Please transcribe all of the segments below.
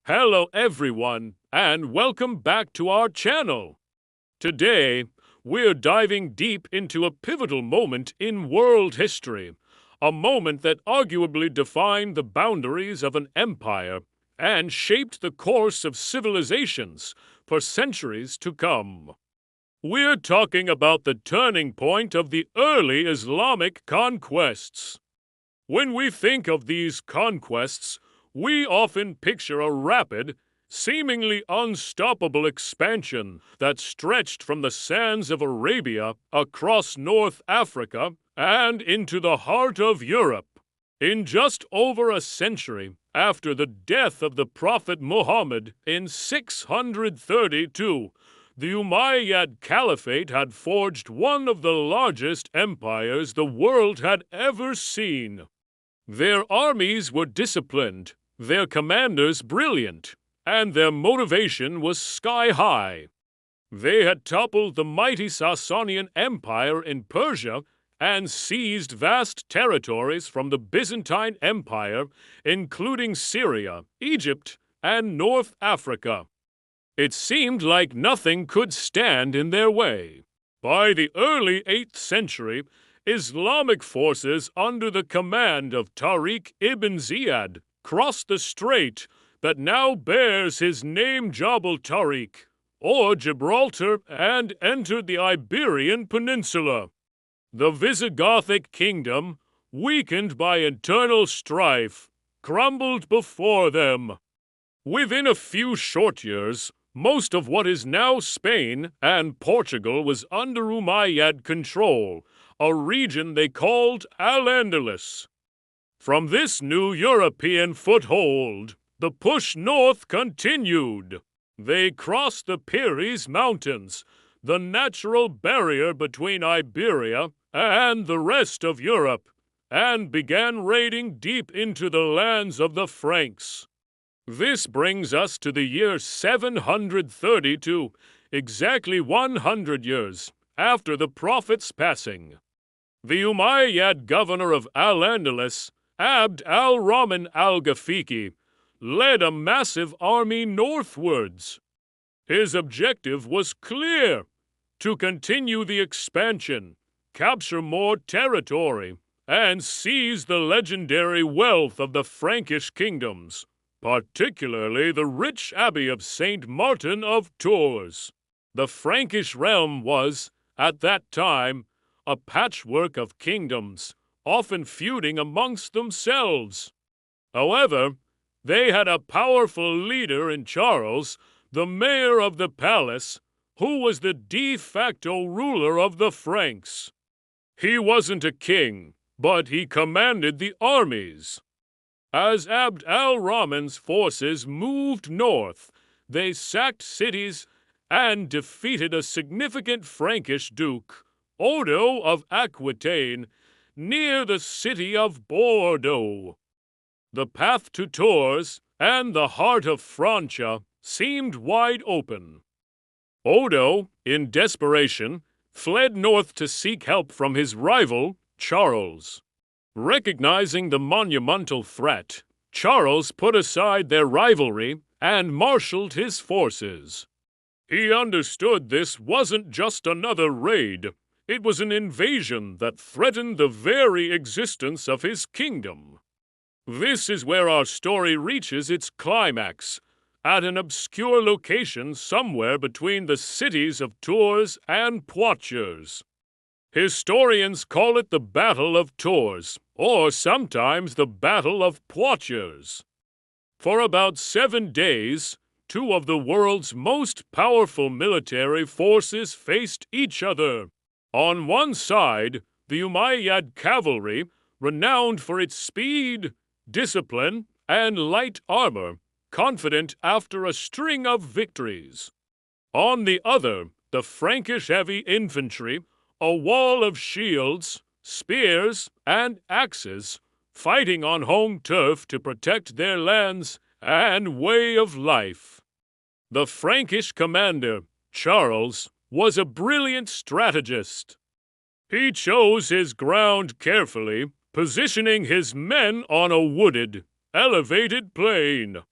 Hello everyone, and welcome back to our channel. Today, we're diving deep into a pivotal moment in world history, a moment that arguably defined the boundaries of an empire and shaped the course of civilizations for centuries to come. We're talking about the turning point of the early Islamic conquests. When we think of these conquests, we often picture a rapid, seemingly unstoppable expansion that stretched from the sands of Arabia across North Africa and into the heart of Europe. In just over a century after the death of the Prophet Muhammad in 632, the Umayyad Caliphate had forged one of the largest empires the world had ever seen. Their armies were disciplined, their commanders brilliant, and their motivation was sky high. They had toppled the mighty Sasanian Empire in Persia and seized vast territories from the Byzantine Empire, including Syria, Egypt, and North Africa. It seemed like nothing could stand in their way. By the early 8th century, Islamic forces under the command of Tariq ibn Ziyad crossed the strait that now bears his name, Jabal Tariq, or Gibraltar, and entered the Iberian Peninsula. The Visigothic kingdom, weakened by internal strife, crumbled before them. Within a few short years, most of what is now Spain and Portugal was under Umayyad control, a region they called Al-Andalus. From this new European foothold, the push north continued. They crossed the Pyrenees Mountains, the natural barrier between Iberia and the rest of Europe, and began raiding deep into the lands of the Franks. This brings us to the year 732, exactly 100 years after the Prophet's passing. The Umayyad governor of Al-Andalus, Abd al-Rahman al-Ghafiqi, led a massive army northwards. His objective was clear: to continue the expansion, capture more territory, and seize the legendary wealth of the Frankish kingdoms, particularly the rich abbey of Saint Martin of Tours. The Frankish realm was, at that time, a patchwork of kingdoms, often feuding amongst themselves. However, they had a powerful leader in Charles, the mayor of the palace, who was the de facto ruler of the Franks. He wasn't a king, but he commanded the armies. As Abd al-Rahman's forces moved north, they sacked cities and defeated a significant Frankish duke, Odo of Aquitaine, near the city of Bordeaux. The path to Tours and the heart of Francia seemed wide open. Odo, in desperation, fled north to seek help from his rival, Charles. Recognizing the monumental threat, Charles put aside their rivalry and marshaled his forces. He understood this wasn't just another raid. It was an invasion that threatened the very existence of his kingdom. This is where our story reaches its climax, at an obscure location somewhere between the cities of Tours and Poitiers. Historians call it the Battle of Tours, or sometimes the Battle of Poitiers. For about 7 days, two of the world's most powerful military forces faced each other. On one side, the Umayyad cavalry, renowned for its speed, discipline, and light armor, confident after a string of victories. On the other, the Frankish heavy infantry, a wall of shields, spears, and axes, fighting on home turf to protect their lands and way of life. The Frankish commander, Charles, was a brilliant strategist. He chose his ground carefully, positioning his men on a wooded, elevated plain.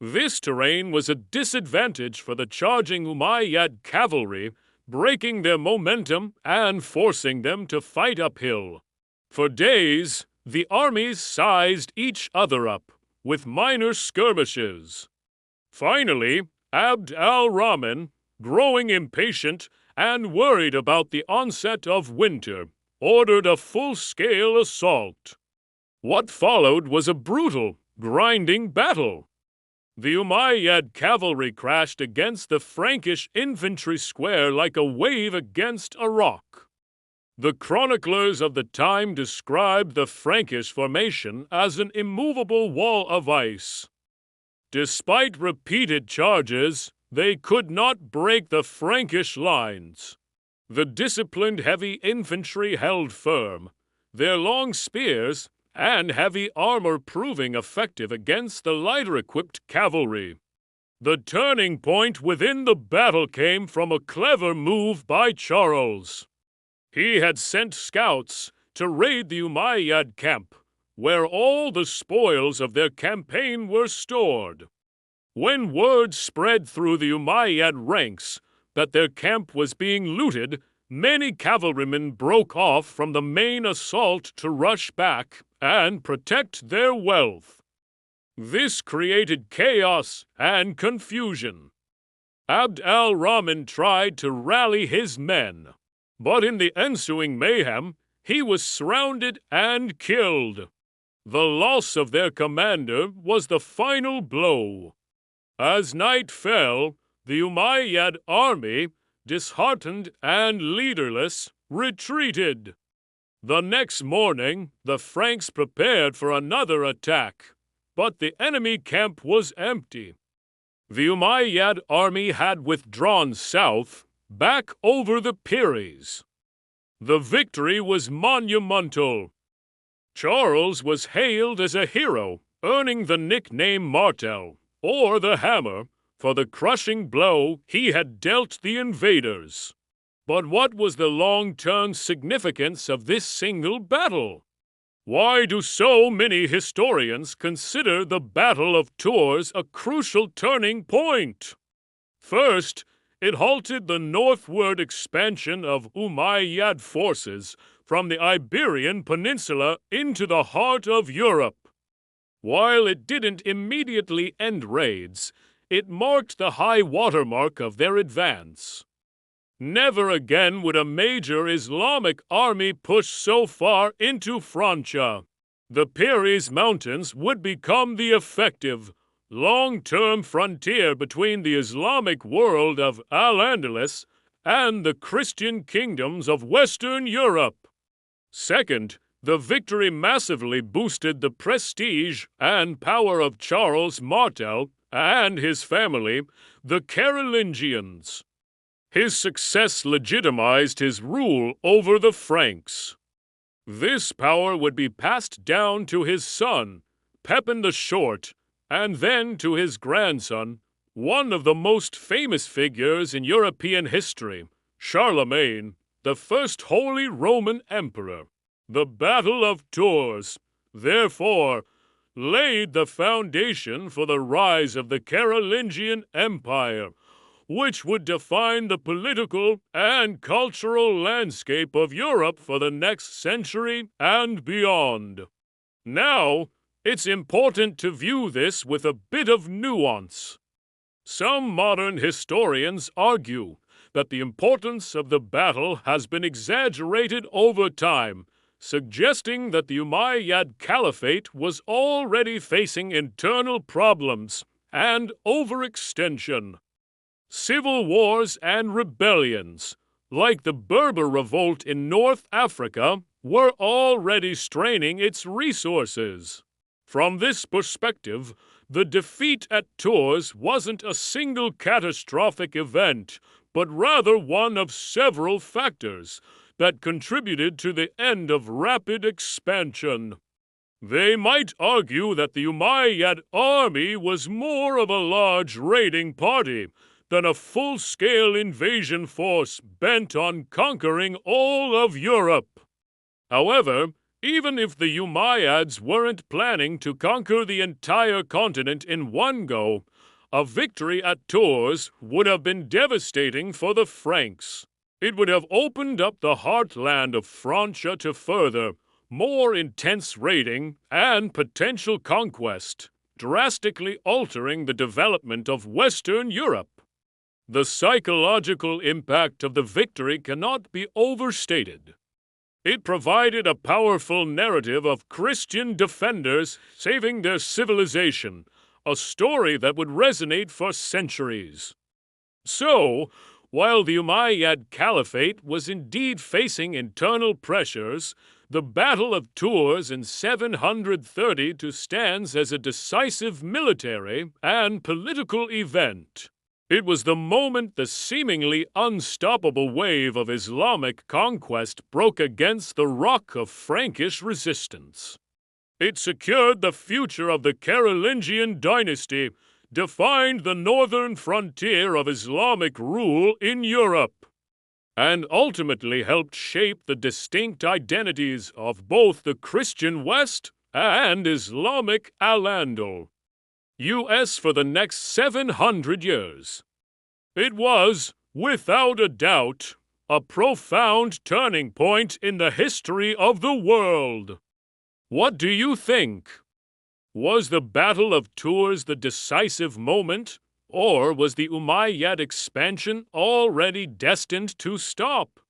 This terrain was a disadvantage for the charging Umayyad cavalry, breaking their momentum and forcing them to fight uphill. For days, the armies sized each other up, with minor skirmishes. Finally, Abd al-Rahman, growing impatient and worried about the onset of winter, ordered a full-scale assault. What followed was a brutal, grinding battle. The Umayyad cavalry crashed against the Frankish infantry square like a wave against a rock. The chroniclers of the time described the Frankish formation as an immovable wall of ice. Despite repeated charges, they could not break the Frankish lines. The disciplined heavy infantry held firm, their long spears and heavy armor proving effective against the lighter-equipped cavalry. The turning point within the battle came from a clever move by Charles. He had sent scouts to raid the Umayyad camp, where all the spoils of their campaign were stored. When word spread through the Umayyad ranks that their camp was being looted, many cavalrymen broke off from the main assault to rush back and protect their wealth. This created chaos and confusion. Abd al-Rahman tried to rally his men, but in the ensuing mayhem, he was surrounded and killed. The loss of their commander was the final blow. As night fell, the Umayyad army, disheartened and leaderless, retreated. The next morning, the Franks prepared for another attack, but the enemy camp was empty. The Umayyad army had withdrawn south, back over the Pyrenees. The victory was monumental. Charles was hailed as a hero, earning the nickname Martel, or the Hammer, for the crushing blow he had dealt the invaders. But what was the long-term significance of this single battle? Why do so many historians consider the Battle of Tours a crucial turning point? First, it halted the northward expansion of Umayyad forces from the Iberian Peninsula into the heart of Europe. While it didn't immediately end raids, it marked the high watermark of their advance. Never again would a major Islamic army push so far into Francia. The Pyrenees Mountains would become the effective, long-term frontier between the Islamic world of Al-Andalus and the Christian kingdoms of Western Europe. Second, the victory massively boosted the prestige and power of Charles Martel and his family, the Carolingians. His success legitimized his rule over the Franks. This power would be passed down to his son, Pepin the Short, and then to his grandson, one of the most famous figures in European history, Charlemagne, the first Holy Roman Emperor. The Battle of Tours, therefore, laid the foundation for the rise of the Carolingian Empire, which would define the political and cultural landscape of Europe for the next century and beyond. Now, it's important to view this with a bit of nuance. Some modern historians argue that the importance of the battle has been exaggerated over time, suggesting that the Umayyad Caliphate was already facing internal problems and overextension. Civil wars and rebellions, like the Berber revolt in North Africa, were already straining its resources. From this perspective, the defeat at Tours wasn't a single catastrophic event, but rather one of several factors that contributed to the end of rapid expansion. They might argue that the Umayyad army was more of a large raiding party than a full-scale invasion force bent on conquering all of Europe. However, Even if the Umayyads weren't planning to conquer the entire continent in one go, a victory at Tours would have been devastating for the Franks. It would have opened up the heartland of Francia to further, more intense raiding and potential conquest, drastically altering the development of Western Europe. The psychological impact of the victory cannot be overstated. It provided a powerful narrative of Christian defenders saving their civilization, a story that would resonate for centuries. So, while the Umayyad Caliphate was indeed facing internal pressures, the Battle of Tours in 730 stands as a decisive military and political event. It was the moment the seemingly unstoppable wave of Islamic conquest broke against the rock of Frankish resistance. It secured the future of the Carolingian dynasty, defined the northern frontier of Islamic rule in Europe, and ultimately helped shape the distinct identities of both the Christian West and Islamic Al-Andal, U.S. for the next 700 years. It was, without a doubt, a profound turning point in the history of the world. What do you think? Was the Battle of Tours the decisive moment, or was the Umayyad expansion already destined to stop?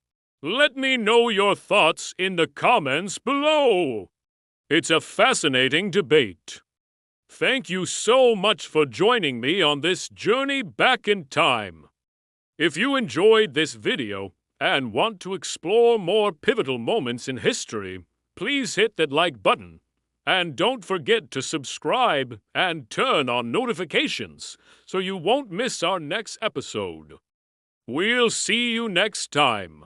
Let me know your thoughts in the comments below. It's a fascinating debate. Thank you so much for joining me on this journey back in time. If you enjoyed this video and want to explore more pivotal moments in history, please hit that like button. And don't forget to subscribe and turn on notifications so you won't miss our next episode. We'll see you next time.